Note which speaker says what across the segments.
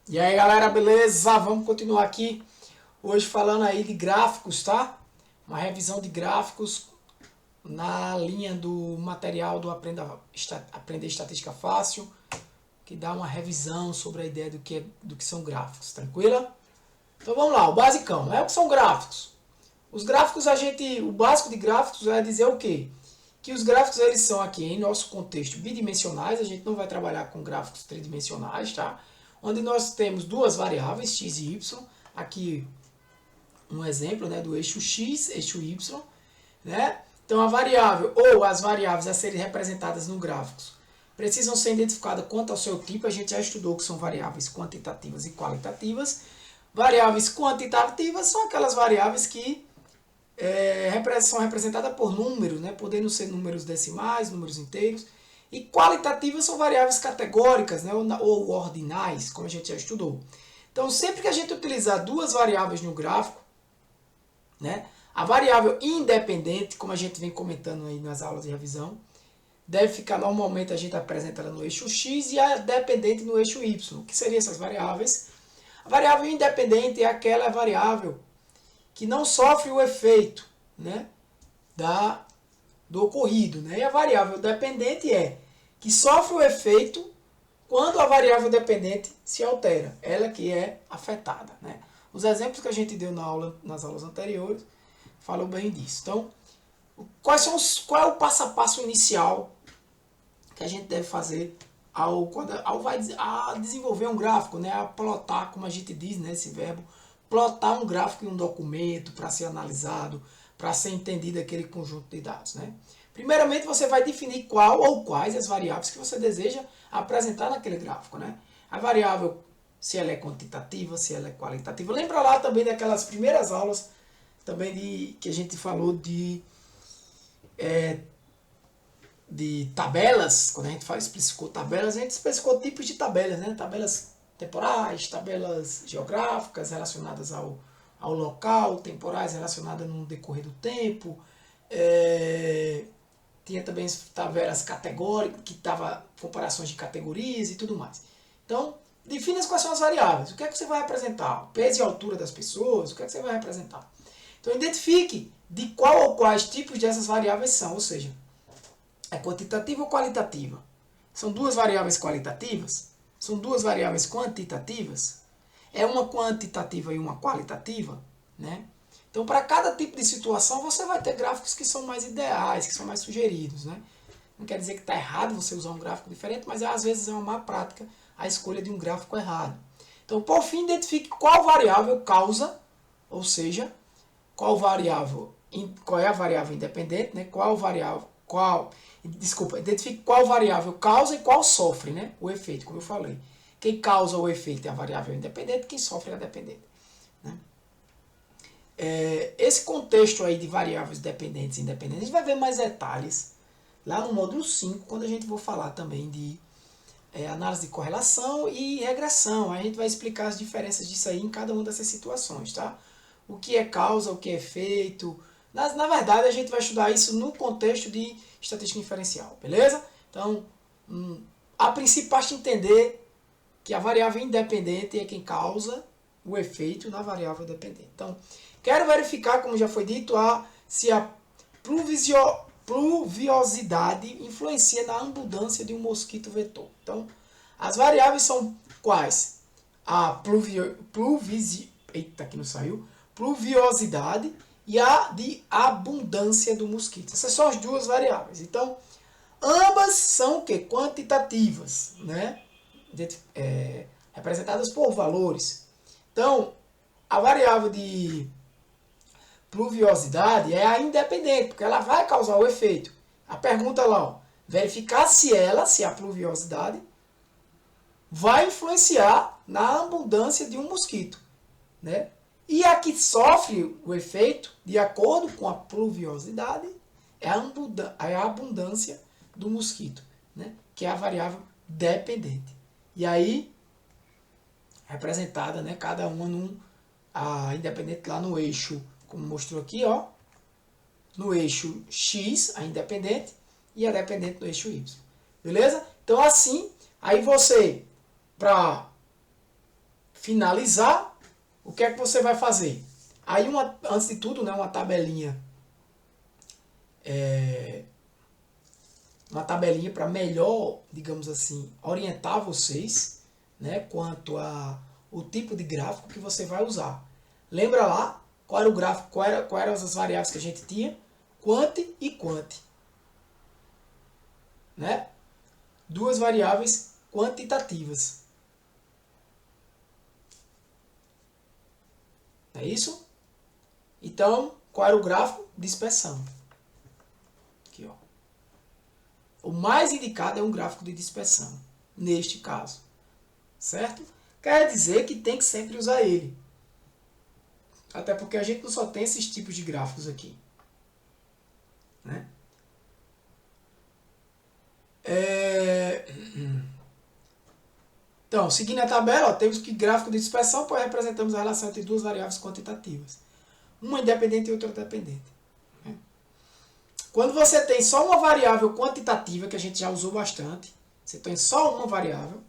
Speaker 1: E aí galera, beleza? Vamos continuar aqui hoje falando aí de gráficos, tá? Uma revisão de gráficos na linha do material do Aprender Estatística Fácil, que dá uma revisão sobre a ideia do que são gráficos, tranquila? Então vamos lá, o basicão, o que são gráficos? Os gráficos, o básico de gráficos é dizer o quê? Que os gráficos eles são aqui em nosso contexto bidimensionais, a gente não vai trabalhar com gráficos tridimensionais, tá? Onde nós temos duas variáveis, x e y, aqui um exemplo, né, do eixo x, eixo y, né? Então a variável ou as variáveis a serem representadas no gráficos precisam ser identificadas quanto ao seu tipo, a gente já estudou que são variáveis quantitativas e qualitativas. Variáveis quantitativas são aquelas variáveis que são representadas por números, né, podendo ser números decimais, números inteiros. E qualitativas são variáveis categóricas, né, ou ordinais, como a gente já estudou. Então, sempre que a gente utilizar duas variáveis no gráfico, né, a variável independente, como a gente vem comentando aí nas aulas de revisão, deve ficar normalmente a gente apresenta ela no eixo x e a dependente no eixo y. O que seriam essas variáveis? A variável independente é aquela variável que não sofre o efeito, né, do ocorrido. Né? E a variável dependente é que sofre o efeito quando a variável dependente se altera, ela que é afetada. Né? Os exemplos que a gente deu nas aulas anteriores falam bem disso. Então, qual é o passo a passo inicial que a gente deve fazer ao desenvolver um gráfico, né? A plotar, como a gente diz, né, esse verbo, plotar um gráfico em um documento para ser analisado, para ser entendido aquele conjunto de dados. Né? Primeiramente, você vai definir qual ou quais as variáveis que você deseja apresentar naquele gráfico. Né? A variável, se ela é quantitativa, se ela é qualitativa. Lembra lá também daquelas primeiras aulas também que a gente falou de tabelas, quando a gente especificou tabelas, a gente especificou tipos de tabelas, né? Tabelas temporais, tabelas geográficas relacionadas ao local, temporais relacionadas no decorrer do tempo. Tinha também tabelas categóricas, que tava comparações de categorias e tudo mais. Então, defina quais são as variáveis. O que é que você vai representar? O peso e a altura das pessoas, o que é que você vai representar? Então, identifique de qual ou quais tipos dessas variáveis são, ou seja, é quantitativa ou qualitativa? São duas variáveis qualitativas? São duas variáveis quantitativas? É uma quantitativa e uma qualitativa? Né? Então, para cada tipo de situação, você vai ter gráficos que são mais ideais, que são mais sugeridos. Né? Não quer dizer que está errado você usar um gráfico diferente, mas às vezes é uma má prática a escolha de um gráfico errado. Então, por fim, identifique qual variável causa, ou seja, qual é a variável independente, né? Identifique qual variável causa e qual sofre, né, o efeito, como eu falei. Quem causa o efeito é a variável independente, quem sofre é a dependente. Né? Esse contexto aí de variáveis dependentes e independentes, a gente vai ver mais detalhes lá no módulo 5, quando a gente for falar também de análise de correlação e regressão. Aí a gente vai explicar as diferenças disso aí em cada uma dessas situações, tá? O que é causa, o que é efeito. Na verdade, a gente vai estudar isso no contexto de estatística inferencial, beleza? Então, a princípio, basta entender que a variável independente é quem causa o efeito na variável dependente. Então, quero verificar, como já foi dito, se a pluviosidade influencia na abundância de um mosquito vetor. Então, as variáveis são quais? A pluviosidade e a de abundância do mosquito. Essas são as duas variáveis. Então, ambas são o quê? Quantitativas, né? Representadas por valores. Então, a variável de pluviosidade é a independente, porque ela vai causar o efeito. A pergunta lá, ó, verificar se a pluviosidade vai influenciar na abundância de um mosquito. Né? E a que sofre o efeito, de acordo com a pluviosidade, é a abundância do mosquito, né? Que é a variável dependente. E aí, representada, né, cada uma a independente lá no eixo, como mostrou aqui, ó, no eixo X, a independente, e a dependente no eixo Y. Beleza? Então, assim, aí você, para finalizar, o que é que você vai fazer? Aí, antes de tudo, né, uma tabelinha para melhor, digamos assim, orientar vocês, né, quanto a o tipo de gráfico que você vai usar. Lembra lá qual era o gráfico, quais eram as variáveis que a gente tinha? Quant e quant, né? Duas variáveis quantitativas. É isso? Então, qual era o gráfico? Dispersão. Aqui, ó. O mais indicado é um gráfico de dispersão, neste caso. Certo? Quer dizer que tem que sempre usar ele. Até porque a gente não só tem esses tipos de gráficos aqui. Né? Então, seguindo a tabela, ó, temos que gráfico de dispersão, pois representamos a relação entre duas variáveis quantitativas. Uma independente e outra dependente. Né? Quando você tem só uma variável quantitativa, que a gente já usou bastante, você tem só uma variável,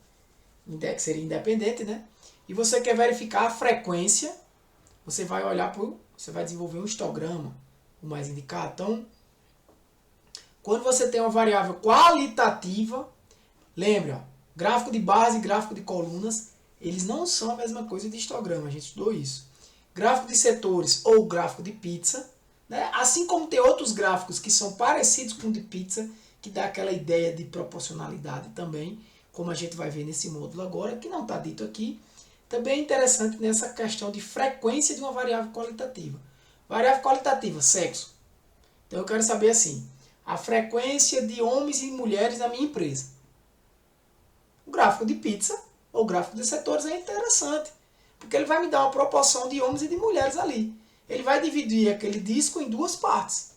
Speaker 1: que seria independente, né? E você quer verificar a frequência, você vai olhar você vai desenvolver um histograma, o mais indicado. Então, quando você tem uma variável qualitativa, lembre, ó, gráfico de barras e gráfico de colunas, eles não são a mesma coisa de histograma, a gente estudou isso. Gráfico de setores ou gráfico de pizza, né? Assim como tem outros gráficos que são parecidos com o de pizza, que dá aquela ideia de proporcionalidade também, como a gente vai ver nesse módulo agora, que não está dito aqui. Também é interessante nessa questão de frequência de uma variável qualitativa. Variável qualitativa, sexo. Então eu quero saber assim, a frequência de homens e mulheres na minha empresa. O gráfico de pizza ou gráfico de setores é interessante, porque ele vai me dar uma proporção de homens e de mulheres ali. Ele vai dividir aquele disco em duas partes.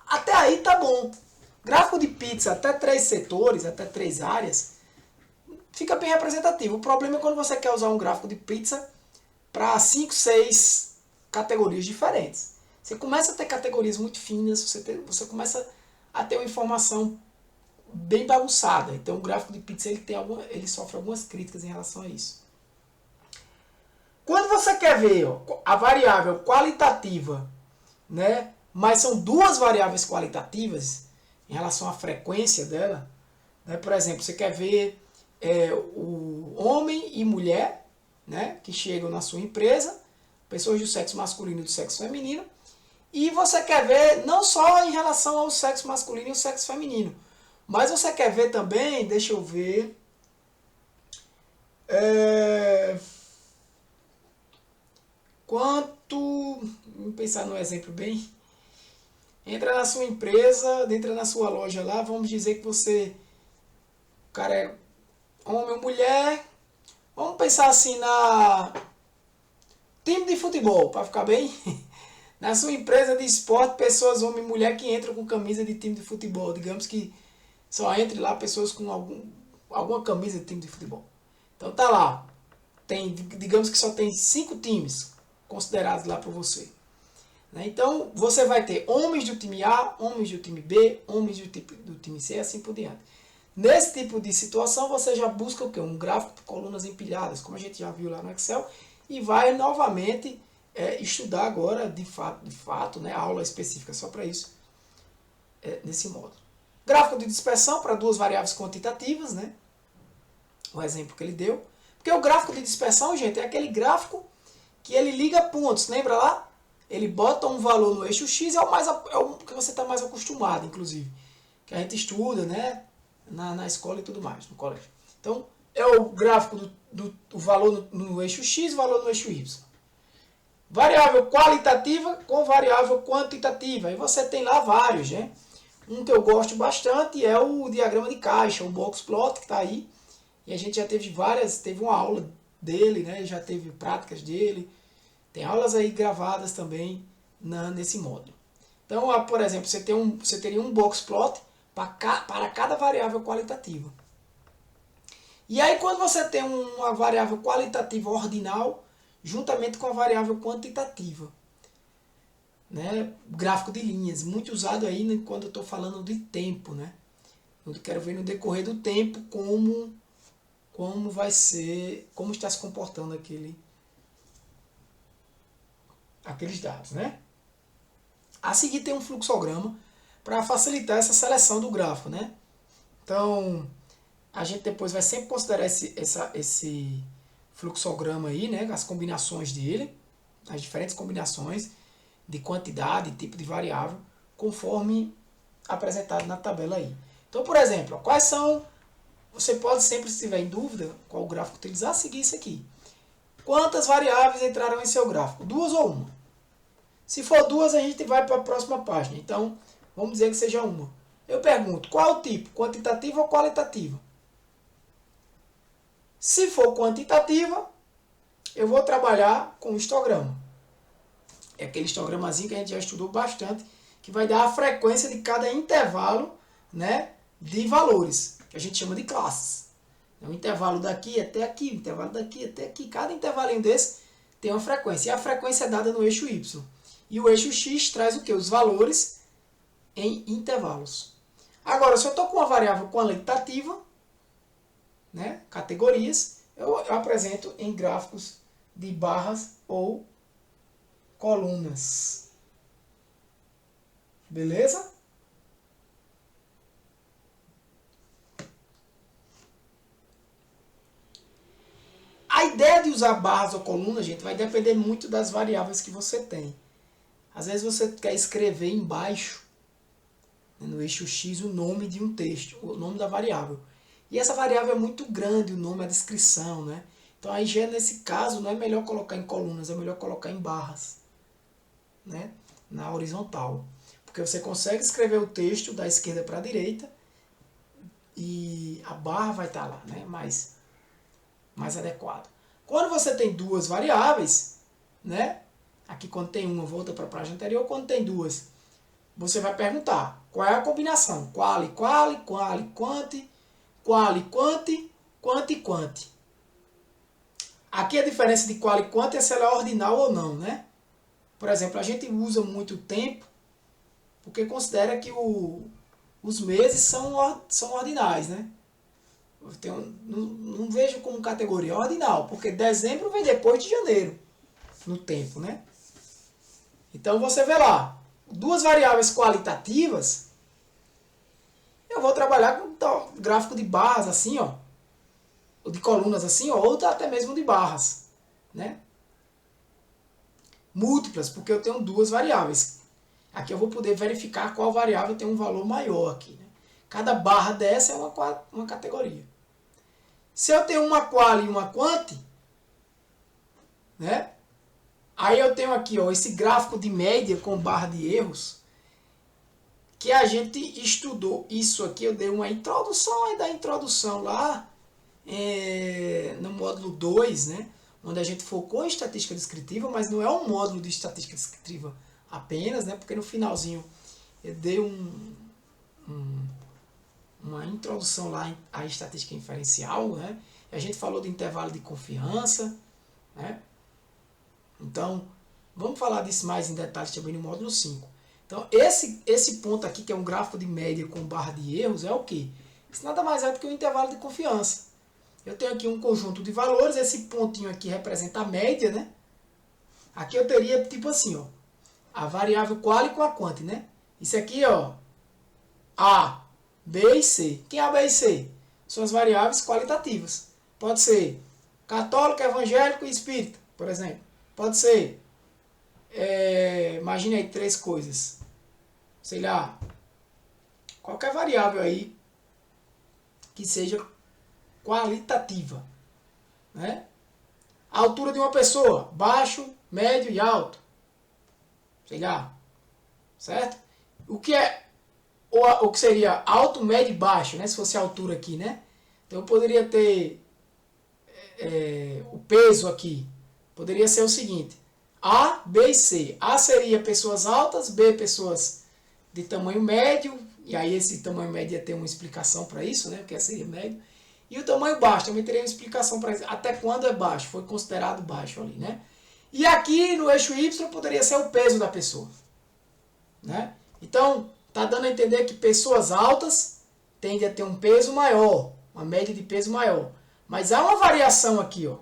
Speaker 1: Até aí tá bom. Gráfico de pizza até 3 setores, até 3 áreas, fica bem representativo. O problema é quando você quer usar um gráfico de pizza para 5, 6 categorias diferentes. Você começa a ter categorias muito finas, você começa a ter uma informação bem bagunçada. Então o gráfico de pizza ele sofre algumas críticas em relação a isso. Quando você quer ver a variável qualitativa, né, mas são duas variáveis qualitativas em relação à frequência dela, né, por exemplo, você quer ver o homem e mulher, né, que chegam na sua empresa, pessoas do sexo masculino e do sexo feminino, e você quer ver não só em relação ao sexo masculino e ao sexo feminino, mas você quer ver também, deixa eu ver, vamos pensar num exemplo bem, entra na sua empresa, entra na sua loja lá, vamos dizer que o cara é homem ou mulher, vamos pensar assim na time de futebol, para ficar bem, na sua empresa de esporte, pessoas, homem e mulher que entram com camisa de time de futebol, digamos que só entre lá pessoas com alguma camisa de time de futebol. Então tá lá, digamos que só tem 5 times considerados lá por você. Então você vai ter homens do time A, homens do time B, homens do time C e assim por diante. Nesse tipo de situação você já busca o quê? Um gráfico de colunas empilhadas, como a gente já viu lá no Excel, e vai novamente estudar agora de fato, né, a aula específica só para isso, nesse módulo. Gráfico de dispersão para duas variáveis quantitativas, né? O exemplo que ele deu. Porque o gráfico de dispersão, gente, é aquele gráfico que ele liga pontos, lembra lá? Ele bota um valor no eixo X, é o que você está mais acostumado, inclusive. Que a gente estuda, né? Na escola e tudo mais, no colégio. Então, é o gráfico do valor no eixo X e o valor no eixo Y. Variável qualitativa com variável quantitativa. E você tem lá vários, né? Um que eu gosto bastante é o diagrama de caixa, o box plot, que está aí. E a gente já teve teve uma aula dele, né? Já teve práticas dele. Tem aulas aí gravadas também nesse módulo. Então, por exemplo, você teria um box plot para cada variável qualitativa. E aí, quando você tem uma variável qualitativa ordinal, juntamente com a variável quantitativa, né? Gráfico de linhas, muito usado aí quando eu estou falando de tempo, né? Eu quero ver no decorrer do tempo como como vai ser, como está se comportando aqueles dados, né? A seguir tem um fluxograma para facilitar essa seleção do gráfico, né? Então, a gente depois vai sempre considerar esse fluxograma aí, né? As combinações dele, as diferentes combinações de quantidade, tipo de variável, conforme apresentado na tabela aí. Então, por exemplo, quais são... Você pode sempre, se tiver em dúvida qual gráfico utilizar, seguir isso aqui. Quantas variáveis entrarão em seu gráfico? 2 ou 1? Se for 2, a gente vai para a próxima página. Então, vamos dizer que seja 1. Eu pergunto, qual é o tipo? Quantitativa ou qualitativa? Se for quantitativa, eu vou trabalhar com histograma. É aquele histogramazinho que a gente já estudou bastante, que vai dar a frequência de cada intervalo, né, de valores, que a gente chama de classes. O intervalo daqui até aqui, o intervalo daqui até aqui. Cada intervalinho desse tem uma frequência. E a frequência é dada no eixo Y. E o eixo X traz o quê? Os valores em intervalos. Agora, se eu estou com uma variável qualitativa, né, categorias, eu apresento em gráficos de barras ou colunas. Beleza? A ideia de usar barras ou colunas, gente, vai depender muito das variáveis que você tem. Às vezes você quer escrever embaixo, no eixo X, o nome de um texto, o nome da variável. E essa variável é muito grande, o nome, a descrição, né? Então aí já nesse caso não é melhor colocar em colunas, é melhor colocar em barras, né? Na horizontal. Porque você consegue escrever o texto da esquerda para a direita e a barra vai estar lá, né? Mais adequado. Quando você tem duas variáveis, né? Aqui quando tem uma volta para a página anterior, quando tem duas, você vai perguntar qual é a combinação. Quali, quali, quali, quanti, quali, quanti, quanti, quanti. Aqui a diferença de quali e quanti é se ela é ordinal ou não, né? Por exemplo, a gente usa muito tempo porque considera que os meses são ordinais, né? Não vejo como categoria ordinal, porque dezembro vem depois de janeiro, no tempo, né? Então você vê lá, duas variáveis qualitativas, eu vou trabalhar com gráfico de barras assim, ó, ou de colunas assim, ó, ou até mesmo de barras, né? Múltiplas, porque eu tenho duas variáveis. Aqui eu vou poder verificar qual variável tem um valor maior aqui, né? Cada barra dessa é uma categoria. Se eu tenho uma quali e uma quanti, né? Aí eu tenho aqui, ó, esse gráfico de média com barra de erros, que a gente estudou isso aqui. Eu dei uma introdução aí da introdução lá no módulo 2, né? Onde a gente focou em estatística descritiva, mas não é um módulo de estatística descritiva apenas, né? Porque no finalzinho eu dei uma introdução lá à estatística inferencial, né? A gente falou do intervalo de confiança, né? Então, vamos falar disso mais em detalhes também no módulo 5. Então, esse ponto aqui, que é um gráfico de média com barra de erros, é o quê? Isso nada mais é do que um intervalo de confiança. Eu tenho aqui um conjunto de valores, esse pontinho aqui representa a média, né? Aqui eu teria, tipo assim, ó, a variável quali com a quanti, né? Isso aqui, ó, A, B e C. Quem é A, B e C? São as variáveis qualitativas. Pode ser católico, evangélico e espírita, por exemplo. Pode ser, imagine aí 3 coisas. Sei lá, qualquer variável aí que seja qualitativa, né? A altura de uma pessoa, baixo, médio e alto. Sei lá, certo? O que seria alto, médio e baixo, né? Se fosse a altura aqui, né? Então eu poderia ter o peso aqui. Poderia ser o seguinte: A, B e C. A seria pessoas altas, B pessoas de tamanho médio, e aí esse tamanho médio ia ter uma explicação para isso, né? Porque seria médio. E o tamanho baixo também teria uma explicação para isso. Até quando é baixo? Foi considerado baixo ali, né? E aqui no eixo Y poderia ser o peso da pessoa, né? Então, tá dando a entender que pessoas altas tendem a ter um peso maior, uma média de peso maior. Mas há uma variação aqui, ó.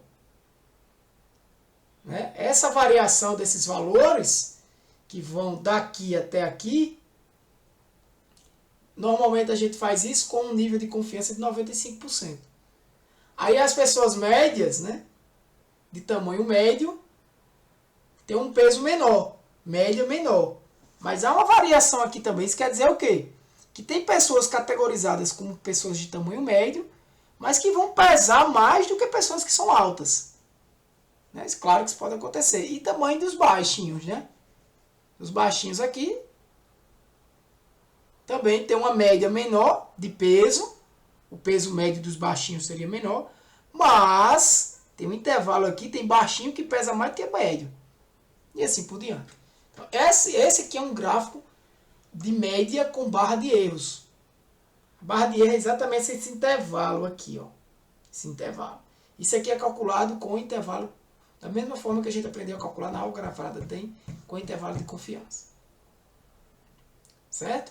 Speaker 1: Né? Essa variação desses valores, que vão daqui até aqui, normalmente a gente faz isso com um nível de confiança de 95%. Aí as pessoas médias, né, de tamanho médio, tem um peso menor, média menor. Mas há uma variação aqui também. Isso quer dizer o quê? Que tem pessoas categorizadas como pessoas de tamanho médio, mas que vão pesar mais do que pessoas que são altas. Né? Claro que isso pode acontecer. E tamanho dos baixinhos, né? Os baixinhos aqui também tem uma média menor de peso. O peso médio dos baixinhos seria menor. Mas tem um intervalo aqui, tem baixinho que pesa mais do que médio. E assim por diante. Então, esse aqui é um gráfico de média com barra de erros. A barra de erro é exatamente esse intervalo aqui, ó. Esse intervalo. Isso aqui é calculado com o intervalo, da mesma forma que a gente aprendeu a calcular na aula gravada, tem com intervalo de confiança. Certo?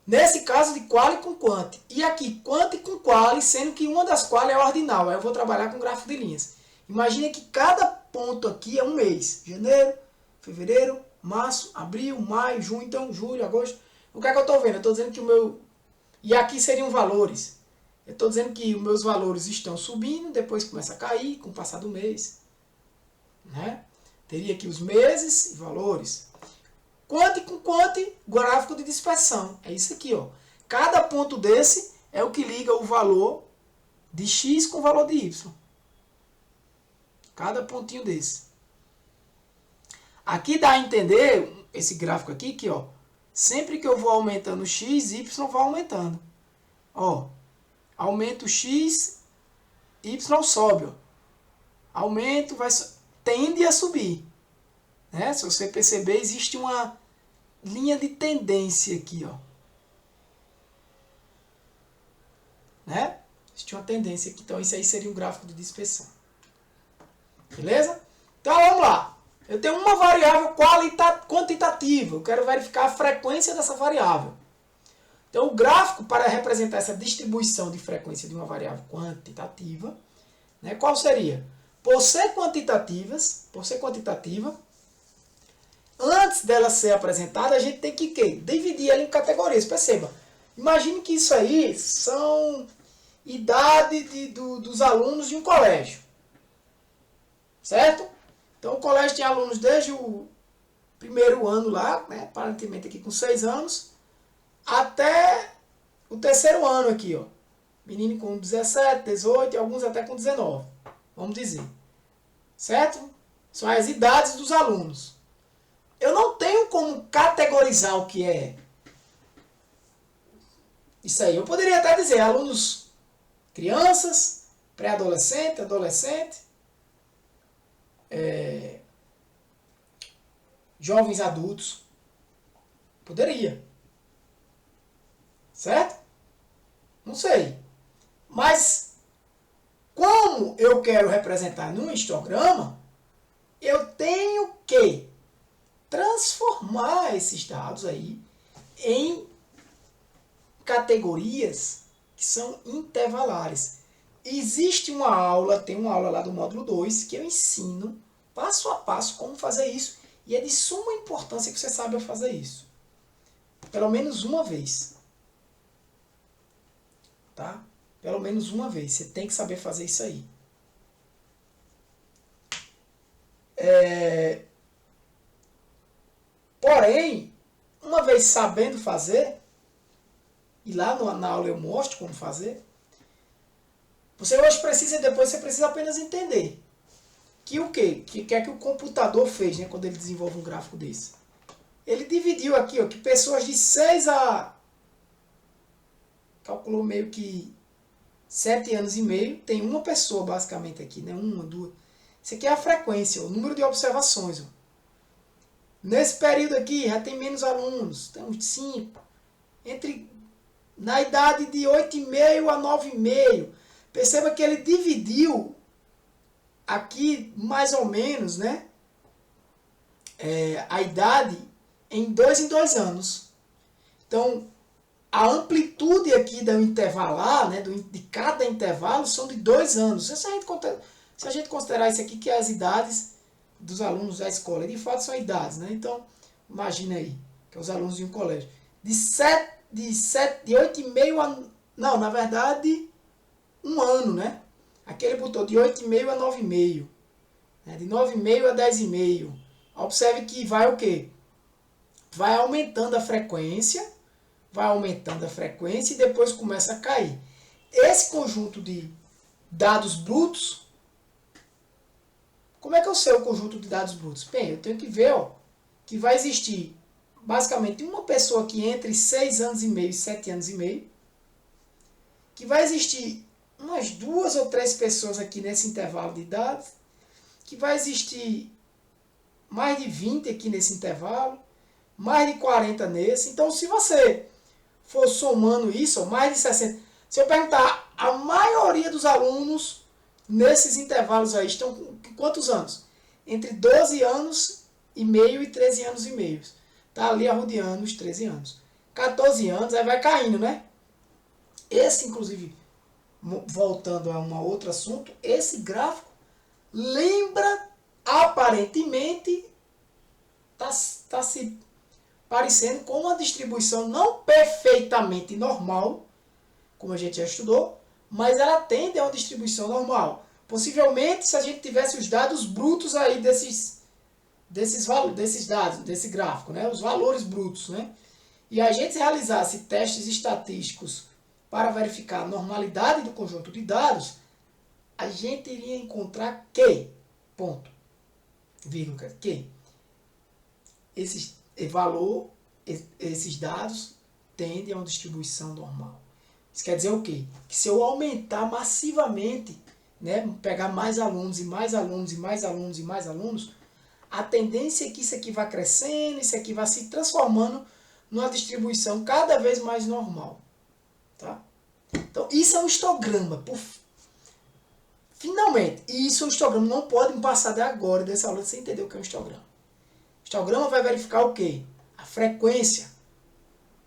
Speaker 1: Nesse caso de quali com quanti. E aqui, quanti com quali, sendo que uma das quali é ordinal. Aí eu vou trabalhar com gráfico de linhas. Imagina que cada ponto aqui é um mês. Janeiro, fevereiro, março, abril, maio, junho, então julho, agosto. O que é que eu estou vendo? Eu estou dizendo que o meu... E aqui seriam valores. Eu estou dizendo que os meus valores estão subindo, depois começa a cair com o passar do mês. Né? Teria aqui os meses e valores. Quanti com quanti, gráfico de dispersão. É isso aqui, ó. Cada ponto desse é o que liga o valor de x com o valor de y. Cada pontinho desse. Aqui dá a entender, esse gráfico aqui, que ó, sempre que eu vou aumentando x, y vai aumentando. Ó, aumento x, y sobe. Ó. Aumento, tende a subir. Né? Se você perceber, existe uma linha de tendência aqui. Ó. Né? Existe uma tendência aqui. Então, isso aí seria um gráfico de dispersão. Beleza? Então, vamos lá. Eu tenho uma variável quantitativa. Eu quero verificar a frequência dessa variável. Então, o gráfico, para representar essa distribuição de frequência de uma variável quantitativa, né, qual seria? Por ser quantitativa, antes dela ser apresentada, a gente tem que dividir ela em categorias. Perceba, imagine que isso aí são idade dos alunos de um colégio. Certo? Então o colégio tem alunos desde o primeiro ano lá, né, aparentemente aqui com 6 anos, até o terceiro ano aqui, ó. Menino com 17, 18 e alguns até com 19, vamos dizer. Certo? São as idades dos alunos. Eu não tenho como categorizar o que é isso aí. Eu poderia até dizer alunos, crianças, pré-adolescente, adolescente, jovens adultos. Poderia. Certo? Não sei. Mas, como eu quero representar num histograma, eu tenho que transformar esses dados aí em categorias que são intervalares. Existe uma aula, tem uma aula lá do módulo 2, que eu ensino passo a passo como fazer isso. E é de suma importância que você saiba fazer isso. Pelo menos uma vez. Tá? Pelo menos uma vez. Você tem que saber fazer isso aí. Porém, uma vez sabendo fazer, e lá na aula eu mostro como fazer, você hoje precisa, depois você precisa apenas entender que o quê? Que é que o computador fez, né, quando ele desenvolve um gráfico desse? Ele dividiu aqui, ó, que pessoas de 6 a... calculou meio que 7 anos e meio, tem uma pessoa basicamente aqui, né, uma, duas. Isso aqui é a frequência, o número de observações. Ó. Nesse período aqui já tem menos alunos, tem uns 5. Na idade de 8,5 a 9,5. Perceba que ele dividiu aqui mais ou menos, né, a idade em 2 anos. Então, a amplitude aqui do intervalar, né, de cada intervalo, são de 2 anos. Se a gente considerar isso aqui, que é as idades dos alunos da escola, de fato são idades, né? Então, imagina aí, que é os alunos de um colégio. De 8,5 a... Não, na verdade, um ano, né? Aqui ele botou de 8,5 a 9,5. Né? De 9,5 a 10,5. Observe que vai o quê? Vai aumentando a frequência, e depois começa a cair. Esse conjunto de dados brutos, como é que eu sei o conjunto de dados brutos? Bem, eu tenho que ver, ó, que vai existir basicamente uma pessoa aqui entre 6 anos e meio e 7 anos e meio, que vai existir umas 2 ou 3 pessoas aqui nesse intervalo de idade, que vai existir mais de 20 aqui nesse intervalo, mais de 40 nesse. Então, se você for somando isso, ó, mais de 60, se eu perguntar, a maioria dos alunos nesses intervalos aí estão com quantos anos? Entre 12 anos e meio e 13 anos e meio. Está ali arrodeando os 13 anos. 14 anos, aí vai caindo, né? Esse, inclusive, voltando a um outro assunto, esse gráfico lembra, aparentemente, está se parecendo com uma distribuição não perfeitamente normal, como a gente já estudou, mas ela tende a uma distribuição normal. Possivelmente, se a gente tivesse os dados brutos aí desses dados, desse gráfico, né? Os valores brutos, né? E a gente realizasse testes estatísticos para verificar a normalidade do conjunto de dados, a gente iria encontrar que, ponto, vírgula, que esses dados tendem a uma distribuição normal. Isso quer dizer o quê? Que se eu aumentar massivamente, né, pegar mais alunos e mais alunos e mais alunos e mais alunos, a tendência é que isso aqui vá crescendo, isso aqui vai se transformando numa distribuição cada vez mais normal. Tá? Então, isso é um histograma. Finalmente, isso é um histograma. Não pode passar de agora dessa aula sem entender o que é um histograma. O histograma vai verificar o quê? A frequência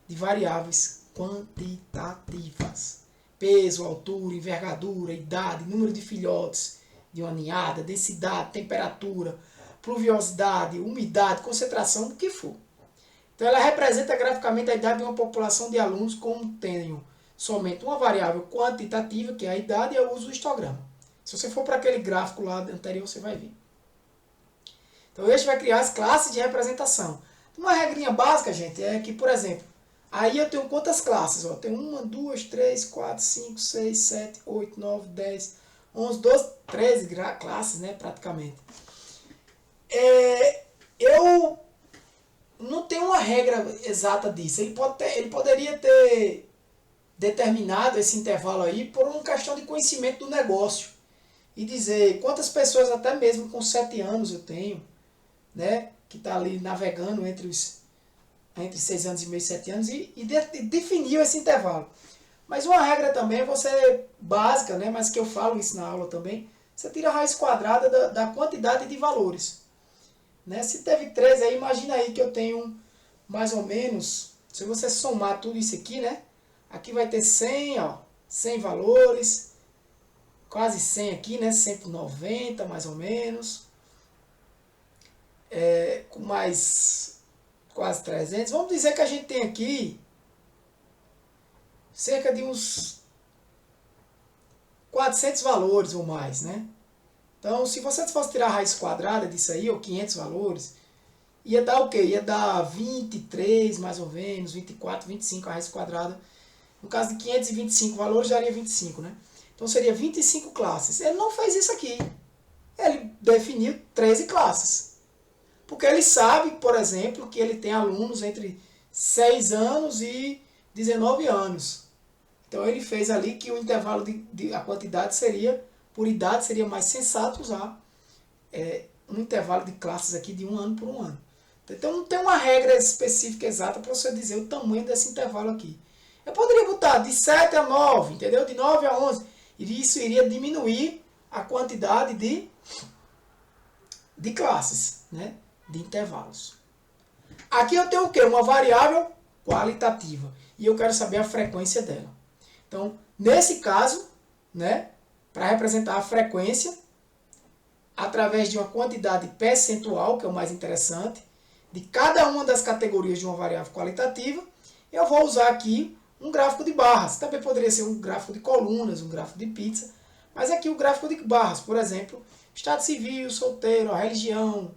Speaker 1: de variáveis quantitativas. Peso, altura, envergadura, idade, número de filhotes de uma ninhada, densidade, temperatura, pluviosidade, umidade, concentração, o que for. Então ela representa graficamente a idade de uma população de alunos como tendo somente uma variável quantitativa, que é a idade, e eu uso o histograma. Se você for para aquele gráfico lá anterior, você vai ver. Então este vai criar as classes de representação. Uma regrinha básica, gente, é que, por exemplo, aí eu tenho quantas classes? Ó, tenho 1, 2, 3, 4, 5, 6, 7, 8, 9, 10, 11, 12, 13 classes, né, praticamente. Eu não tenho uma regra exata disso. Ele poderia ter determinado esse intervalo aí por uma questão de conhecimento do negócio. E dizer quantas pessoas, até mesmo com 7 anos eu tenho, né, que está ali navegando entre 6 anos e meio e 7 anos, e definiu esse intervalo. Mas uma regra também, básica, né, mas que eu falo isso na aula também, você tira a raiz quadrada da quantidade de valores. Né? Se teve 13, aí imagina aí que eu tenho mais ou menos, se você somar tudo isso aqui, né? Aqui vai ter 100, ó, 100 valores, quase 100 aqui, né? 190 mais ou menos, com mais quase 300. Vamos dizer que a gente tem aqui cerca de uns 400 valores ou mais, né? Então, se você fosse tirar a raiz quadrada disso aí, ou 500 valores, ia dar o quê? Ia dar 23, mais ou menos, 24, 25 a raiz quadrada. No caso de 525 valores, daria 25, né? Então, seria 25 classes. Ele não fez isso aqui. Ele definiu 13 classes. Porque ele sabe, por exemplo, que ele tem alunos entre 6 anos e 19 anos. Então, ele fez ali que o intervalo a quantidade seria... Por idade, seria mais sensato usar um intervalo de classes aqui de 1 ano por 1 ano. Então, não tem uma regra específica exata para você dizer o tamanho desse intervalo aqui. Eu poderia botar de 7 a 9, entendeu? De 9 a 11. E isso iria diminuir a quantidade de classes, né? De intervalos. Aqui eu tenho o quê? Uma variável qualitativa. e eu quero saber a frequência dela. Então, nesse caso, né, para representar a frequência, através de uma quantidade percentual, que é o mais interessante, de cada uma das categorias de uma variável qualitativa, eu vou usar aqui um gráfico de barras. Também poderia ser um gráfico de colunas, um gráfico de pizza, mas aqui o gráfico de barras, por exemplo, estado civil, solteiro, a religião,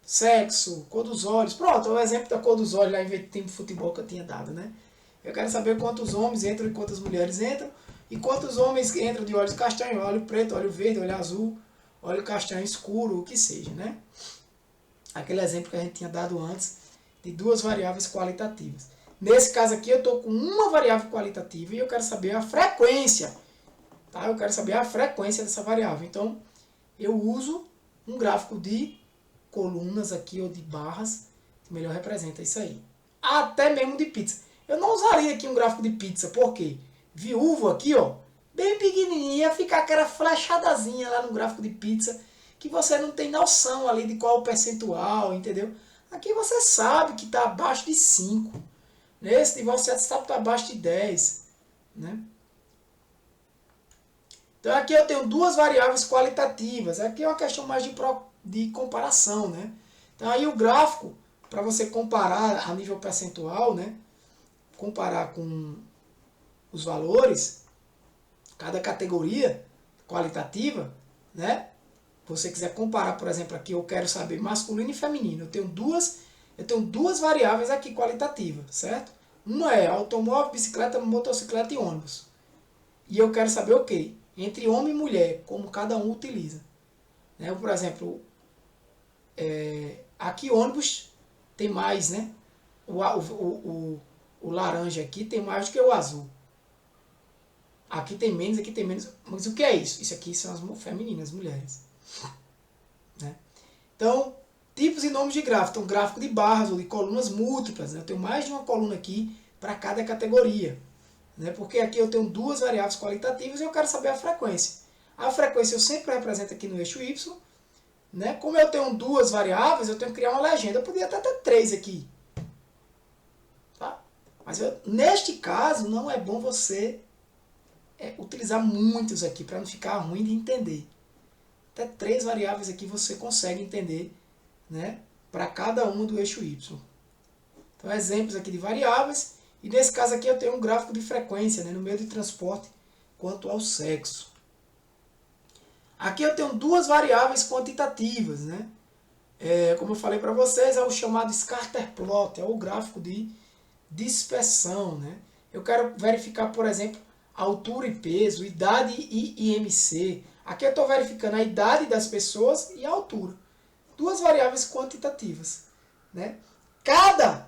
Speaker 1: sexo, cor dos olhos. Pronto, o exemplo da cor dos olhos lá em vez de time de futebol que eu tinha dado, né? Eu quero saber quantos homens entram e quantas mulheres entram, e quantos homens entram de olhos castanhos, olho preto, olho verde, olho azul, olho castanho escuro, o que seja, né? Aquele exemplo que a gente tinha dado antes de duas variáveis qualitativas. Nesse caso aqui eu estou com uma variável qualitativa e eu quero saber a frequência. Tá? Eu quero saber a frequência dessa variável. Então, eu uso um gráfico de colunas aqui, ou de barras, que melhor representa isso aí. Até mesmo de pizza. Eu não usaria aqui um gráfico de pizza, por quê? Viúvo aqui, ó, bem pequenininho, ia ficar aquela flechadazinha lá no gráfico de pizza, que você não tem noção ali de qual o percentual, entendeu? Aqui você sabe que está abaixo de 5. Nesse de você sabe que está abaixo de 10, né? Então aqui eu tenho duas variáveis qualitativas. Aqui é uma questão mais de comparação, né? Então aí o gráfico, para você comparar a nível percentual, né? Comparar com os valores, cada categoria qualitativa, né? Você quiser comparar, por exemplo, aqui eu quero saber masculino e feminino. Eu tenho duas variáveis aqui qualitativas, certo? Uma é automóvel, bicicleta, motocicleta e ônibus. E eu quero saber o quê? Entre homem e mulher, como cada um utiliza. Né? Por exemplo, aqui ônibus tem mais, né? O laranja aqui tem mais do que o azul. Aqui tem menos, aqui tem menos. Mas o que é isso? Isso aqui são as femininas, as mulheres. Né? Então, tipos e nomes de gráfico. Então, gráfico de barras ou de colunas múltiplas. Né? Eu tenho mais de uma coluna aqui para cada categoria. Né? Porque aqui eu tenho duas variáveis qualitativas e eu quero saber a frequência. A frequência eu sempre represento aqui no eixo Y. Né? Como eu tenho duas variáveis, eu tenho que criar uma legenda. Eu podia até ter 3 aqui. Tá? Mas neste caso, não é bom você utilizar muitos aqui para não ficar ruim de entender. Até 3 variáveis aqui você consegue entender, né, para cada uma do eixo Y. Então, exemplos aqui de variáveis. E nesse caso aqui eu tenho um gráfico de frequência, né, no meio de transporte quanto ao sexo. Aqui eu tenho duas variáveis quantitativas. Né? Como eu falei para vocês, é o chamado scatter plot, é o gráfico de dispersão. Né? Eu quero verificar, por exemplo, altura e peso, idade e IMC. Aqui eu estou verificando a idade das pessoas e a altura. Duas variáveis quantitativas. Né? Cada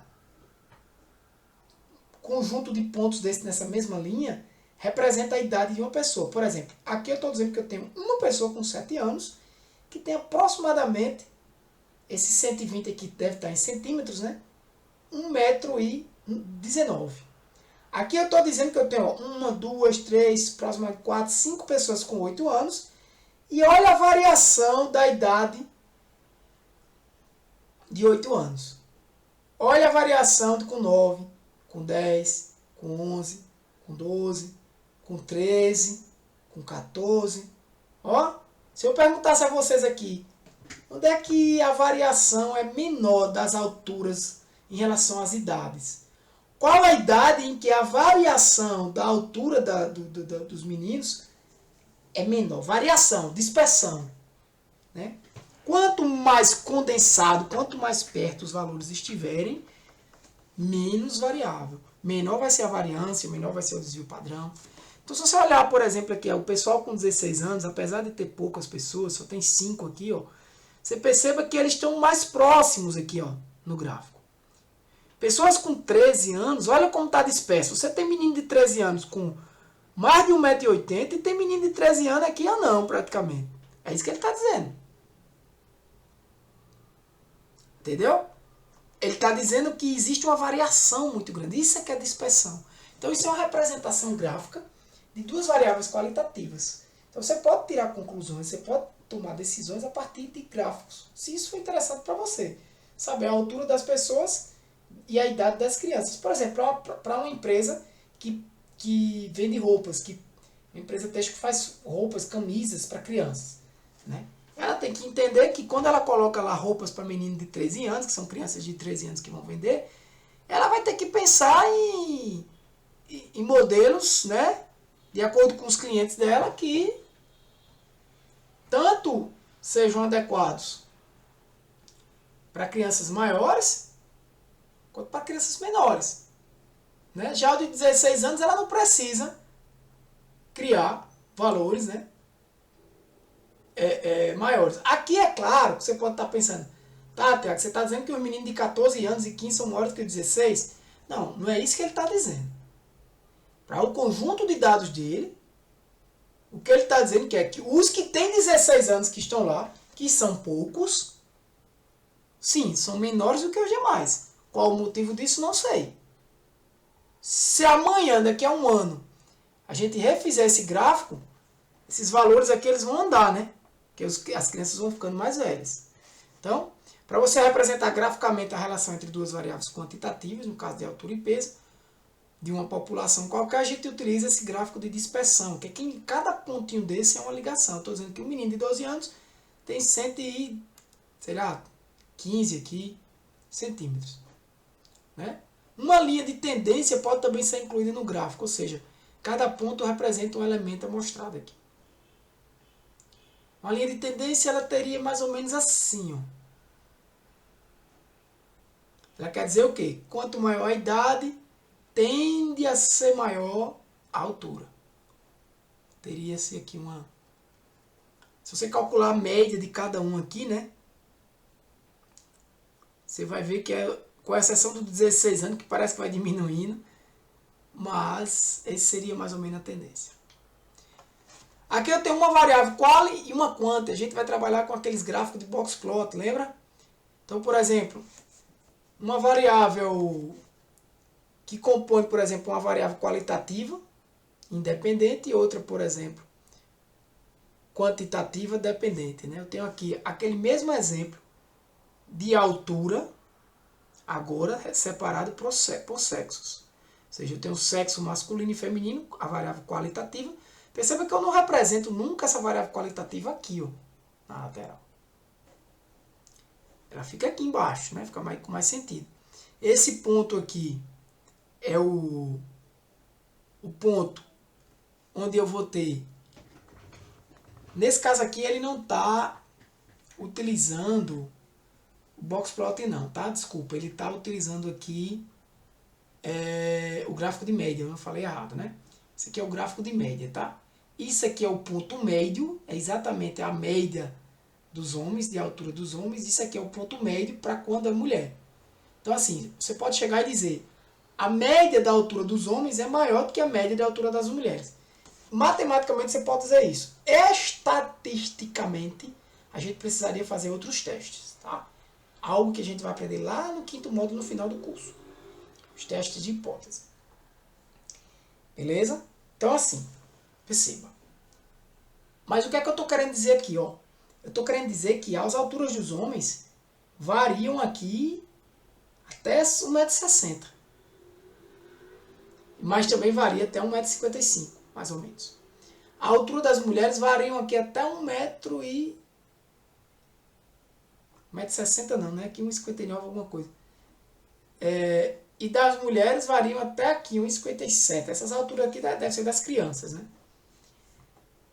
Speaker 1: conjunto de pontos desse nessa mesma linha representa a idade de uma pessoa. Por exemplo, aqui eu estou dizendo que eu tenho uma pessoa com 7 anos que tem aproximadamente, esse 120 aqui deve estar em centímetros, né? 1,19 m. Aqui eu estou dizendo que eu tenho 1, 2, 3, aproximadamente 4, 5 pessoas com 8 anos. E olha a variação da idade de 8 anos. Olha a variação com 9, com 10, com 11, com 12, com 13, com 14. Ó, se eu perguntasse a vocês aqui, onde é que a variação é menor das alturas em relação às idades? Qual a idade em que a variação da altura dos meninos é menor? Variação, dispersão. Né? Quanto mais condensado, quanto mais perto os valores estiverem, menos variável. Menor vai ser a variância, menor vai ser o desvio padrão. Então, se você olhar, por exemplo, aqui, o pessoal com 16 anos, apesar de ter poucas pessoas, só tem 5 aqui, ó, você perceba que eles estão mais próximos aqui, ó, no gráfico. Pessoas com 13 anos, olha como está disperso. Você tem menino de 13 anos com mais de 1,80 m e tem menino de 13 anos aqui ou não, praticamente. É isso que ele está dizendo. Entendeu? Ele está dizendo que existe uma variação muito grande. Isso é que é dispersão. Então, isso é uma representação gráfica de duas variáveis qualitativas. Então, você pode tirar conclusões, você pode tomar decisões a partir de gráficos. Se isso for interessante para você. Saber a altura das pessoas e a idade das crianças. Por exemplo, para uma empresa que vende roupas, uma empresa têxtil que faz roupas, camisas para crianças, né? Ela tem que entender que quando ela coloca lá roupas para meninos de 13 anos, que são crianças de 13 anos que vão vender, ela vai ter que pensar em modelos, né, de acordo com os clientes dela, que tanto sejam adequados para crianças maiores quanto para crianças menores, né? Já o de 16 anos ela não precisa criar valores, né, maiores. Aqui é claro que você pode estar pensando, tá, Tiago, você está dizendo que os meninos de 14 anos e 15 são maiores que 16? Não, não é isso que ele está dizendo. Para o conjunto de dados dele, o que ele está dizendo é que os que têm 16 anos que estão lá, que são poucos, sim, são menores do que os demais. Qual o motivo disso, não sei. Se amanhã, daqui a um ano, a gente refizer esse gráfico, esses valores aqui eles vão andar, né? Porque as crianças vão ficando mais velhas. Então, para você representar graficamente a relação entre duas variáveis quantitativas, no caso de altura e peso, de uma população qualquer, a gente utiliza esse gráfico de dispersão, que é que em cada pontinho desse é uma ligação. Estou dizendo que um menino de 12 anos tem 15 aqui centímetros, né? Uma linha de tendência pode também ser incluída no gráfico, ou seja, cada ponto representa um elemento mostrado aqui. Uma linha de tendência ela teria mais ou menos assim, ó. Ela quer dizer o quê? Quanto maior a idade, tende a ser maior a altura. Teria-se aqui uma... Se você calcular a média de cada um aqui, né? Você vai ver que com a exceção do 16 anos, que parece que vai diminuindo, mas esse seria mais ou menos a tendência. Aqui eu tenho uma variável quali e uma quant. A gente vai trabalhar com aqueles gráficos de box plot, lembra? Então, por exemplo, uma variável que compõe, por exemplo, uma variável qualitativa independente e outra, por exemplo, quantitativa dependente, né? Eu tenho aqui aquele mesmo exemplo de altura, agora separado por sexos. Ou seja, eu tenho o sexo masculino e feminino, a variável qualitativa. Perceba que eu não represento nunca essa variável qualitativa aqui, ó, na lateral. Ela fica aqui embaixo, né? Fica com mais sentido. Esse ponto aqui é o ponto onde eu vou ter... Nesse caso aqui, ele não está utilizando o box plot não, tá? Desculpa, ele está utilizando aqui o gráfico de média. Eu falei errado, né? Esse aqui é o gráfico de média, tá? Isso aqui é o ponto médio, é exatamente a média dos homens, de altura dos homens. Isso aqui é o ponto médio para quando é mulher. Então, assim, você pode chegar e dizer a média da altura dos homens é maior do que a média da altura das mulheres. Matematicamente, você pode dizer isso. Estatisticamente, a gente precisaria fazer outros testes, tá? Algo que a gente vai aprender lá no 5º módulo, no final do curso. Os testes de hipótese. Beleza? Então, assim, perceba. Mas o que é que eu estou querendo dizer aqui, ó? Eu estou querendo dizer que as alturas dos homens variam aqui até 1,60 m. Mas também varia até 1,55 m, mais ou menos. A altura das mulheres variam aqui até 1,60 m não, né? Aqui 1,59 m alguma coisa. E das mulheres variam até aqui, 1,57 m. Essas alturas aqui devem ser das crianças, né?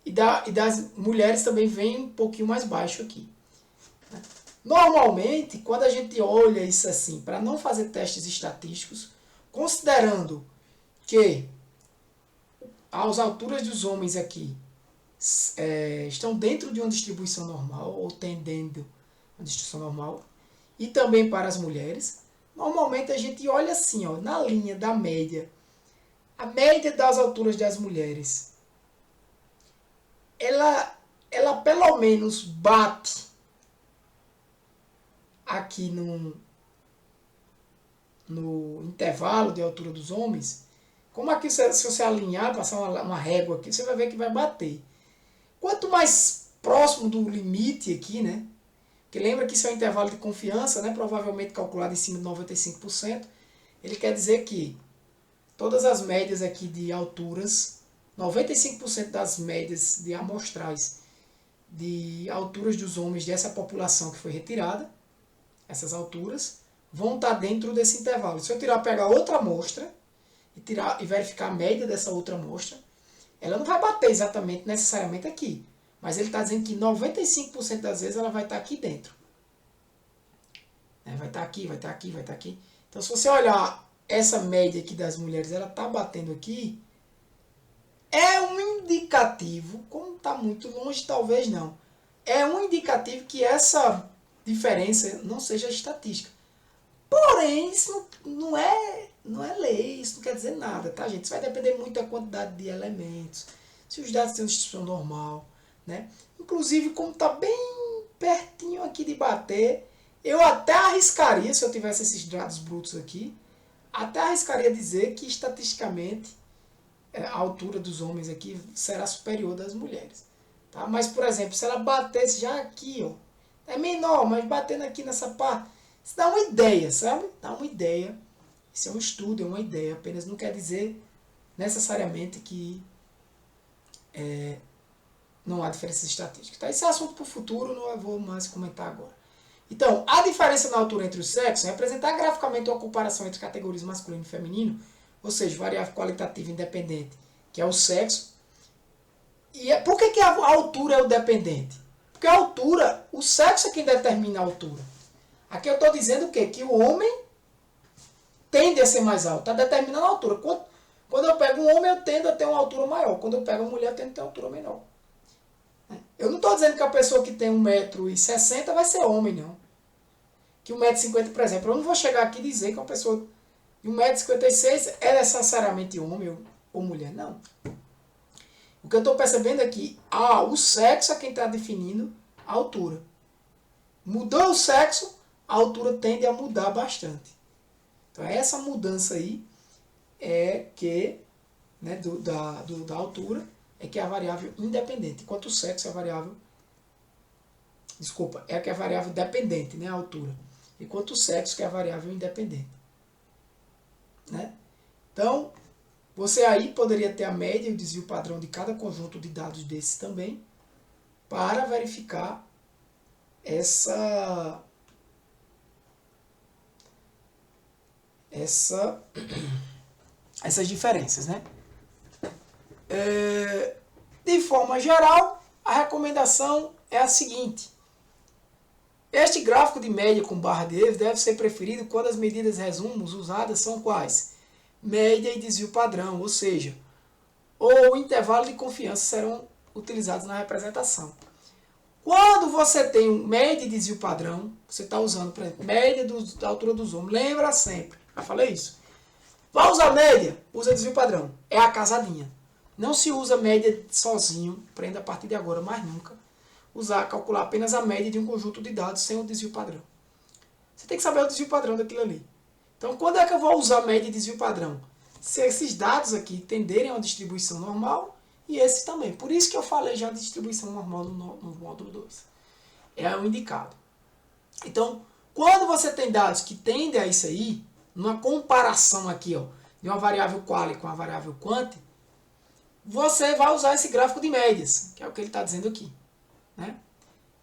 Speaker 1: E das mulheres também vem um pouquinho mais baixo aqui. Normalmente, quando a gente olha isso assim, para não fazer testes estatísticos, considerando que as alturas dos homens aqui estão dentro de uma distribuição normal, ou tendendo a uma distribuição normal, e também para as mulheres, normalmente a gente olha assim, ó, na linha da média. A média das alturas das mulheres, ela pelo menos bate aqui no intervalo de altura dos homens. Como aqui, se você alinhar, passar uma régua aqui, você vai ver que vai bater. Quanto mais próximo do limite aqui, né? Que lembra que isso é um intervalo de confiança, né? Provavelmente calculado em cima de 95%. ele quer dizer que todas as médias aqui de alturas, 95% das médias de amostrais de alturas dos homens dessa população que foi retirada, essas alturas, vão estar dentro desse intervalo. Se eu pegar outra amostra e verificar a média dessa outra amostra, ela não vai bater exatamente, necessariamente aqui. Mas ele está dizendo que 95% das vezes ela vai estar aqui dentro. Vai estar aqui, vai estar aqui, vai estar aqui. Então, se você olhar essa média aqui das mulheres, ela está batendo aqui, é um indicativo, como está muito longe, talvez não. É um indicativo que essa diferença não seja estatística. Porém, isso não é lei, isso não quer dizer nada, tá, gente? Isso vai depender muito da quantidade de elementos, se os dados têm uma distribuição normal, né? Inclusive, como está bem pertinho aqui de bater, eu até arriscaria, se eu tivesse esses dados brutos aqui, até arriscaria dizer que estatisticamente a altura dos homens aqui será superior das mulheres. Tá? Mas, por exemplo, se ela batesse já aqui, ó, é menor, mas batendo aqui nessa parte, isso dá uma ideia, sabe? Dá uma ideia. Isso é um estudo, é uma ideia, apenas não quer dizer necessariamente que não há diferenças estatísticas. Tá? Esse é assunto para o futuro, não vou mais comentar agora. Então, a diferença na altura entre os sexos é representar graficamente uma comparação entre categorias masculino e feminino, ou seja, variável qualitativa independente, que é o sexo. E por que a altura é o dependente? Porque a altura, o sexo é quem determina a altura. Aqui eu estou dizendo o quê? Que o homem tende a ser mais alto, está determinando a altura. Quando eu pego um homem, eu tendo a ter uma altura maior. Quando eu pego uma mulher, eu tendo a ter uma altura menor. Eu não estou dizendo que a pessoa que tem 1,60 m vai ser homem, não. Que 1,50 m, por exemplo, eu não vou chegar aqui e dizer que uma pessoa de 1,56 m é necessariamente homem ou mulher, não. O que eu estou percebendo é que o sexo é quem está definindo a altura. Mudou o sexo, a altura tende a mudar bastante. Então essa mudança aí é que, né, da altura, é que é a variável independente, enquanto o sexo é a variável, desculpa, é que é a variável dependente, né, a altura, enquanto o sexo que é a variável independente. Né? Então, você aí poderia ter a média e o desvio padrão de cada conjunto de dados desses também, para verificar essas diferenças, né? De forma geral, a recomendação é a seguinte: este gráfico de média com barra de erro deve ser preferido quando as medidas resumos usadas são quais? Média e desvio padrão, ou seja, o intervalo de confiança serão utilizados na representação. Quando você tem um média e desvio padrão, você está usando, por exemplo, média da altura dos homens. Lembra sempre, já falei isso. Vai usar média, usa desvio padrão. É a casadinha. Não se usa média sozinho, aprenda a partir de agora, mais nunca. Calcular apenas a média de um conjunto de dados sem o desvio padrão. Você tem que saber o desvio padrão daquilo ali. Então, quando é que eu vou usar média e desvio padrão? Se esses dados aqui tenderem a uma distribuição normal, e esse também. Por isso que eu falei já de distribuição normal no módulo 2. É o indicado. Então, quando você tem dados que tendem a isso aí, numa comparação aqui, ó, de uma variável quali com a variável quant, você vai usar esse gráfico de médias, que é o que ele está dizendo aqui. Né?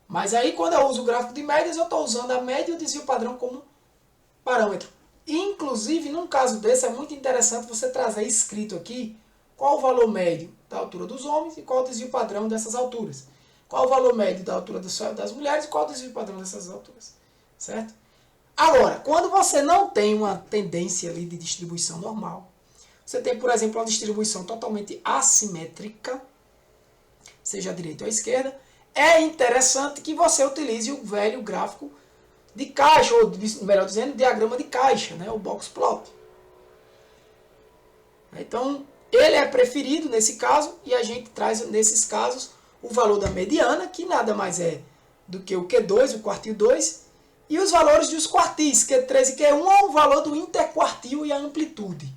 Speaker 1: Mas aí, quando eu uso o gráfico de médias, eu estou usando a média e o desvio padrão como parâmetro. Inclusive, num caso desse, é muito interessante você trazer escrito aqui qual o valor médio da altura dos homens e qual o desvio padrão dessas alturas. Qual o valor médio da altura das mulheres e qual o desvio padrão dessas alturas. Certo? Agora, quando você não tem uma tendência ali de distribuição normal, você tem, por exemplo, uma distribuição totalmente assimétrica, seja à direita ou à esquerda, é interessante que você utilize o velho gráfico de caixa, ou melhor dizendo, diagrama de caixa, né, o box plot. Então, ele é preferido nesse caso, e a gente traz nesses casos o valor da mediana, que nada mais é do que o Q2, o quartil 2, e os valores dos quartis, Q3 e Q1, é o valor do interquartil e a amplitude.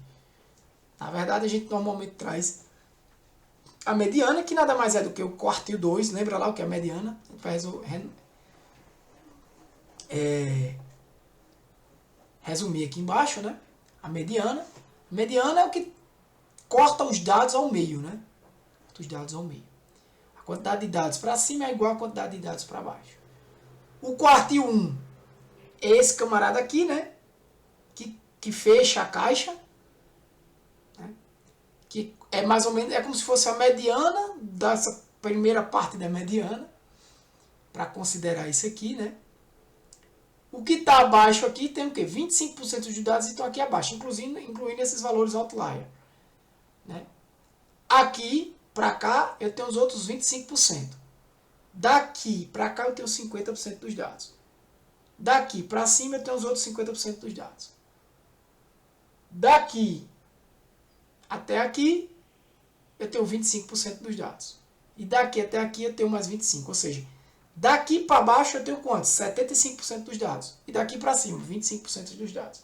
Speaker 1: Na verdade, a gente normalmente traz a mediana, que nada mais é do que o quartil 2, lembra lá o que é a mediana? A gente vai resumir aqui embaixo, né? A mediana. A mediana é o que corta os dados ao meio, né? Corta os dados ao meio. A quantidade de dados para cima é igual à quantidade de dados para baixo. O quartil 1 é esse camarada aqui, né? Que fecha a caixa. Né? Que é mais ou menos, é como se fosse a mediana dessa primeira parte da mediana. Para considerar isso aqui, né? O que está abaixo aqui tem o quê? 25% dos dados estão aqui abaixo, incluindo esses valores outlier. Né? Aqui para cá eu tenho os outros 25%. Daqui para cá eu tenho 50% dos dados. Daqui para cima eu tenho os outros 50% dos dados. Daqui até aqui eu tenho 25% dos dados. E daqui até aqui eu tenho mais 25%. Ou seja, daqui para baixo eu tenho quantos? 75% dos dados. E daqui para cima, 25% dos dados.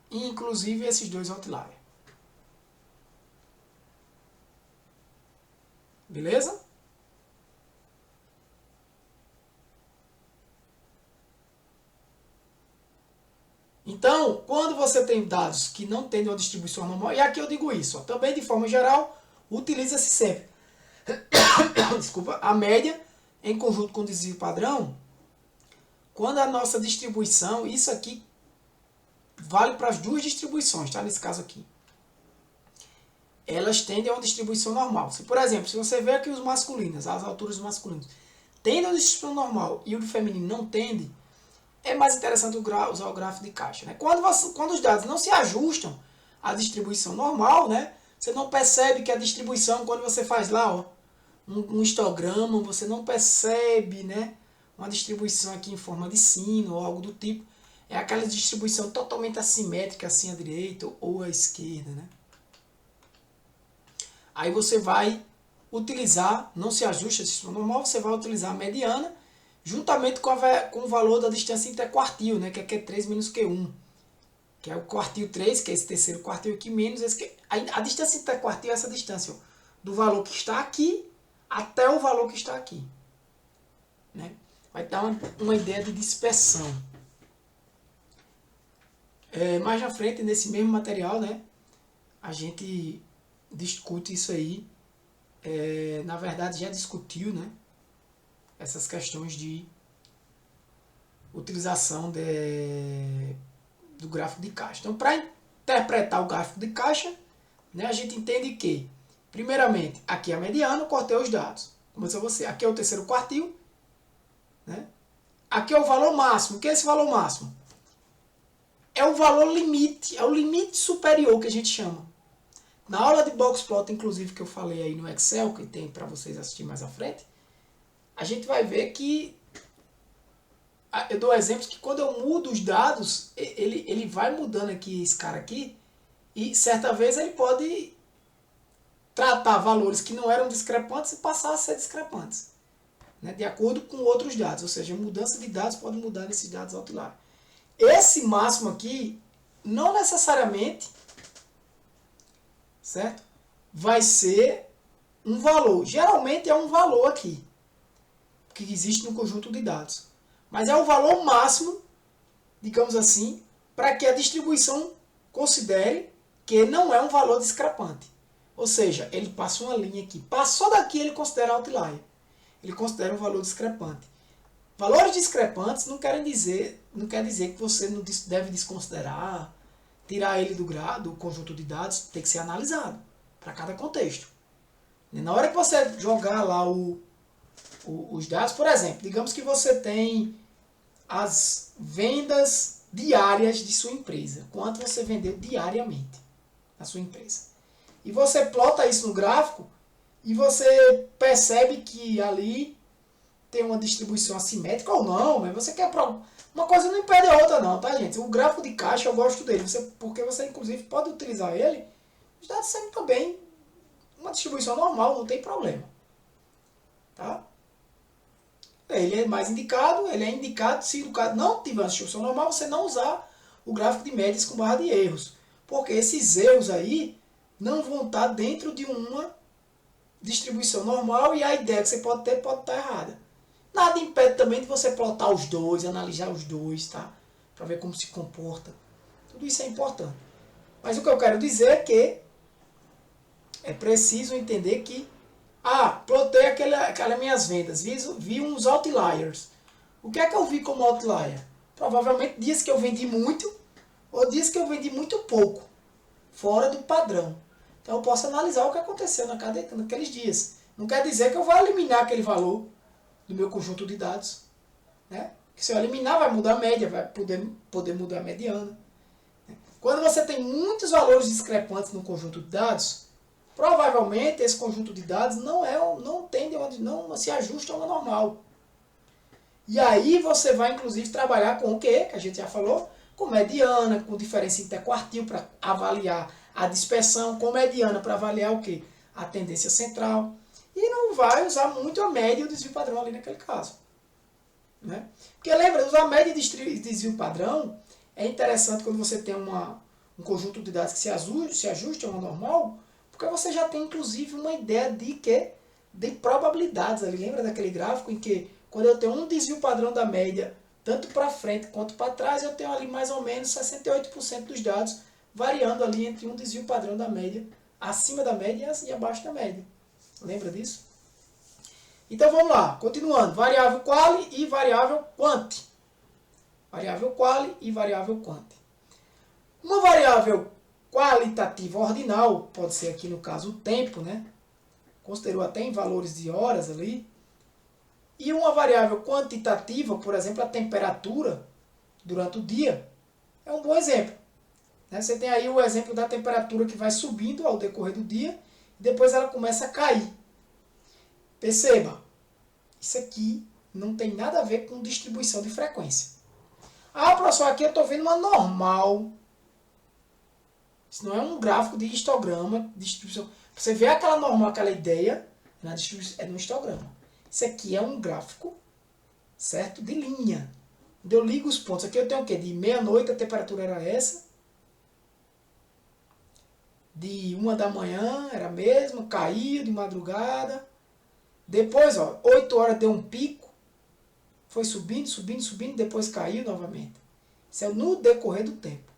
Speaker 1: Inclusive esses dois outliers. Beleza? Então, quando você tem dados que não têm uma distribuição normal, e aqui eu digo isso, ó, também de forma geral, utiliza-se sempre desculpa, a média em conjunto com o desvio padrão, quando a nossa distribuição, isso aqui vale para as duas distribuições, tá? Nesse caso aqui. Elas tendem a uma distribuição normal. Se, por exemplo, se você vê aqui os masculinos, as alturas dos masculinos, tendem a uma distribuição normal e o do feminino não tende, é mais interessante usar o gráfico de caixa. Né? Quando os dados não se ajustam à distribuição normal, né? Você não percebe que a distribuição, quando você faz lá, ó, um histograma, você não percebe, né, uma distribuição aqui em forma de sino ou algo do tipo. É aquela distribuição totalmente assimétrica, assim à direita ou à esquerda. Né? Aí você vai utilizar, não se ajusta a distribuição normal, você vai utilizar a mediana, juntamente com o valor da distância interquartil, né, que é Q3 menos Q1. Que é o quartil 3, que é esse terceiro quartil aqui, menos esse que... A distância interquartil é essa distância, ó, do valor que está aqui até o valor que está aqui. Né? Vai dar uma ideia de dispersão. Mais na frente, nesse mesmo material, né, a gente discute isso aí. Na verdade, já discutiu, né, essas questões de utilização do gráfico de caixa. Então, para interpretar o gráfico de caixa, né, a gente entende que, primeiramente, aqui é a mediana, eu cortei os dados. Como eu disse a você, aqui é o terceiro quartil. Né? Aqui é o valor máximo. O que é esse valor máximo? É o valor limite, é o limite superior que a gente chama. Na aula de boxplot, inclusive, que eu falei aí no Excel, que tem para vocês assistir mais à frente, a gente vai ver que eu dou exemplos que quando eu mudo os dados, ele vai mudando aqui, esse cara aqui, e certa vez ele pode tratar valores que não eram discrepantes e passar a ser discrepantes, né, de acordo com outros dados, ou seja, a mudança de dados pode mudar nesses dados outlier. Esse máximo aqui, não necessariamente, certo, vai ser um valor. Geralmente é um valor aqui, que existe no conjunto de dados. Mas é o valor máximo, digamos assim, para que a distribuição considere que não é um valor discrepante. Ou seja, ele passa uma linha aqui. Passou daqui, ele considera outlier. Ele considera um valor discrepante. Valores discrepantes não quer dizer que você não deve desconsiderar, tirar ele do conjunto de dados, tem que ser analisado para cada contexto. Na hora que você jogar lá os dados, por exemplo, digamos que você tem as vendas diárias de sua empresa, quanto você vendeu diariamente na sua empresa. E você plota isso no gráfico e você percebe que ali tem uma distribuição assimétrica ou não, mas você quer uma coisa não impede a outra não, tá, gente? O gráfico de caixa eu gosto dele, porque você inclusive pode utilizar ele, os dados saem também uma distribuição normal, não tem problema. Tá? Ele é mais indicado, ele é indicado se no caso não tiver uma distribuição normal, você não usar o gráfico de médias com barra de erros. Porque esses erros aí não vão estar dentro de uma distribuição normal e a ideia que você pode estar errada. Nada impede também de você plotar os dois, analisar os dois, tá? para ver como se comporta. Tudo isso é importante. Mas o que eu quero dizer é que é preciso entender que, plotei aquelas minhas vendas, vi uns outliers. O que é que eu vi como outlier? Provavelmente dias que eu vendi muito ou dias que eu vendi muito pouco, fora do padrão. Então eu posso analisar o que aconteceu naqueles dias. Não quer dizer que eu vou eliminar aquele valor do meu conjunto de dados. Né? Que se eu eliminar, vai mudar a média, vai poder mudar a mediana. Quando você tem muitos valores discrepantes no conjunto de dados, provavelmente esse conjunto de dados não se ajusta ao normal. E aí você vai inclusive trabalhar com o quê? Que a gente já falou, com mediana, com diferença interquartil para avaliar a dispersão, com mediana para avaliar o quê? A tendência central. E não vai usar muito a média e o desvio padrão ali naquele caso. Né? Porque lembra, usar média e desvio padrão é interessante quando você tem um conjunto de dados que se ajuste ao normal, porque você já tem inclusive uma ideia de probabilidades ali. Lembra daquele gráfico em que quando eu tenho um desvio padrão da média, tanto para frente quanto para trás, eu tenho ali mais ou menos 68% dos dados variando ali entre um desvio padrão da média, acima da média e abaixo da média. Lembra disso? Então vamos lá, continuando. Variável quali e variável quant. Variável quali e variável quant. Uma variável qualitativa ordinal, pode ser aqui no caso o tempo, né? Considerou até em valores de horas ali. E uma variável quantitativa, por exemplo, a temperatura durante o dia, é um bom exemplo. Né? Você tem aí o exemplo da temperatura que vai subindo ao decorrer do dia, e depois ela começa a cair. Perceba, isso aqui não tem nada a ver com distribuição de frequência. Professor, aqui eu estou vendo uma normal. Isso não é um gráfico de histograma, distribuição. Você vê aquela normal, aquela ideia, na distribuição, é no histograma. Isso aqui é um gráfico, certo? De linha. Onde eu ligo os pontos. Aqui eu tenho o quê? De meia-noite a temperatura era essa. De 1 da manhã era a mesma, caiu de madrugada. Depois, 8 horas deu um pico. Foi subindo, subindo, subindo, depois caiu novamente. Isso é no decorrer do tempo.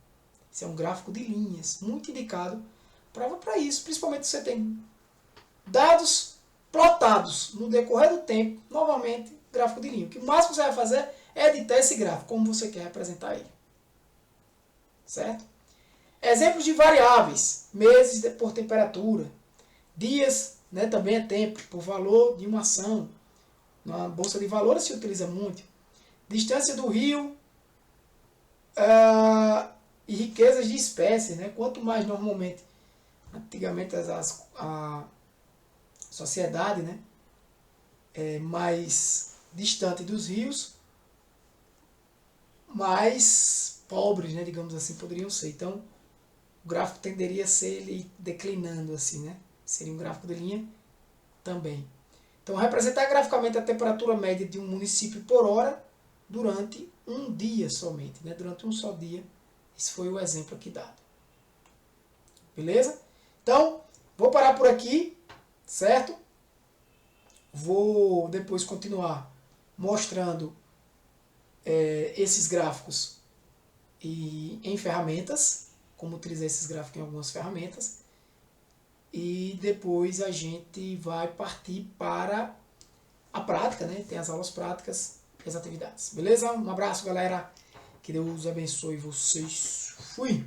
Speaker 1: Isso é um gráfico de linhas, muito indicado para isso. Principalmente se você tem dados plotados no decorrer do tempo, novamente, gráfico de linha. O que mais você vai fazer é editar esse gráfico, como você quer representar ele. Certo? Exemplos de variáveis, meses por temperatura, dias, né, também é tempo, por valor de uma ação. Na bolsa de valores se utiliza muito. Distância do rio e riquezas de espécies. Né? Quanto mais normalmente, antigamente a sociedade, né, mais distante dos rios, mais pobres, né, digamos assim, poderiam ser. Então, o gráfico tenderia a ser ele declinando assim, né? Seria um gráfico de linha também. Então, representar graficamente a temperatura média de um município por hora durante um dia somente, né? Durante um só dia. Esse foi o exemplo aqui dado. Beleza? Então, vou parar por aqui, certo? Vou depois continuar mostrando esses gráficos em ferramentas, como utilizar esses gráficos em algumas ferramentas. E depois a gente vai partir para a prática, né? Tem as aulas práticas e as atividades. Beleza? Um abraço, galera. Que Deus abençoe vocês. Fui!